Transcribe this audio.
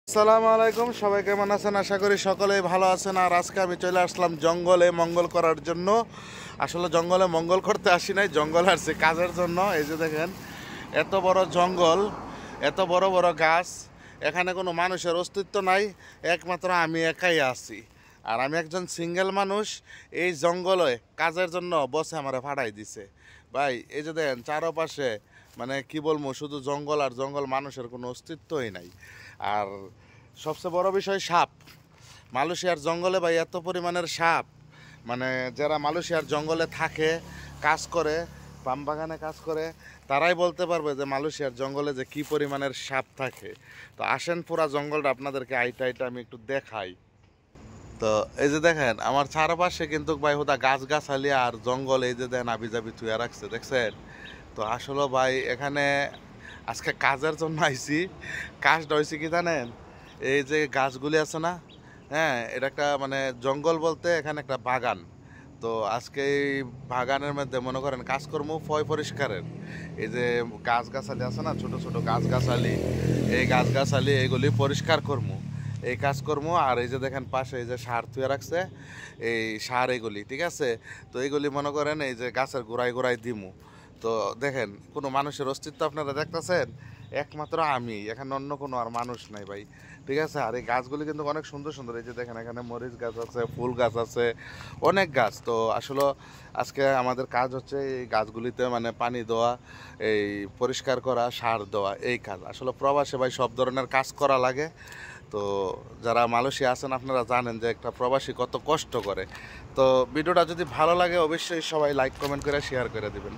আসসালামু আলাইকুম, সবাই কেমন আছেন? আশা করি সকলেই ভালো আছেন। আর আজকে আমি চলে আসলাম জঙ্গলে মঙ্গল করার জন্য। আসলে জঙ্গলে মঙ্গল করতে আসি নাই, জঙ্গলে আসছি কাজের জন্য। এই যে দেখেন, এত বড় জঙ্গল, এত বড় বড় গাছ, এখানে কোনো মানুষের অস্তিত্ব নাই, একমাত্র আমি একাই আছি। আর আমি একজন সিঙ্গেল মানুষ, এই জঙ্গলে কাজের জন্য বসে আমারে ভাড়াই দিছে। ভাই এই যে দেখেন চারপাশে, মানে কি বলবো, শুধু জঙ্গল আর জঙ্গল, মানুষের কোনো অস্তিত্বই নাই। আর সবচেয়ে বড় বিষয় সাপ। মালয়েশিয়ার জঙ্গলে ভাই এত পরিমাণের সাপ, মানে যারা মালয়েশিয়ার জঙ্গলে থাকে, কাজ করে, পাম বাগানে কাজ করে, তারাই বলতে পারবে যে মালয়েশিয়ার জঙ্গলে যে কি পরিমাণের সাপ থাকে। তো আসেন পুরা জঙ্গলটা আপনাদেরকে আইটা আইটা আমি একটু দেখাই। তো এই যে দেখেন আমার চারপাশে কিন্তু ভাই হুদা গাছগাছালি আর জঙ্গল, এই যে দেন আবি জাবি থুয়া রাখছে, দেখছেন? তো আসলে ভাই এখানে আজকে কাজের জন্য আইছি। কাজটা হয়েছে কি জানেন, এই যে গাছগুলি আছে না, হ্যাঁ, এটা একটা মানে জঙ্গল বলতে এখানে একটা বাগান। তো আজকে এই বাগানের মধ্যে মনে করেন কাজকর্ম পরিষ্কারের, এই যে গাছগাছালি আছে না, ছোট ছোট গাছগাছালি, এই গাছগাছালি এইগুলি পরিষ্কার করবো, এই কাজকর্ম। আর এই যে দেখেন পাশে এই যে সার থুয়ে রাখছে, এই সার এগুলি, ঠিক আছে? তো এইগুলি মনে করেন এই যে গাছের গোড়ায় গোড়ায় দিমু। তো দেখেন কোনো মানুষের অস্তিত্ব আপনারা দেখতেছেন, একমাত্র আমি, এখানে অন্য কোনো আর মানুষ নাই ভাই, ঠিক আছে? আর এই গাছগুলি কিন্তু অনেক সুন্দর সুন্দর, এই যে দেখেন এখানে মরিচ গাছ আছে, ফুল গাছ আছে, অনেক গাছ। তো আসলে আজকে আমাদের কাজ হচ্ছে এই গাছগুলিতে মানে পানি দেওয়া, এই পরিষ্কার করা, সার দেওয়া, এই কাজ। আসলে প্রবাসে ভাই সব ধরনের কাজ করা লাগে। তো যারা মালয়েশিয়া আছেন আপনারা জানেন যে একটা প্রবাসী কত কষ্ট করে। তো ভিডিওটা যদি ভালো লাগে অবশ্যই সবাই লাইক কমেন্ট করে শেয়ার করে দিবেন।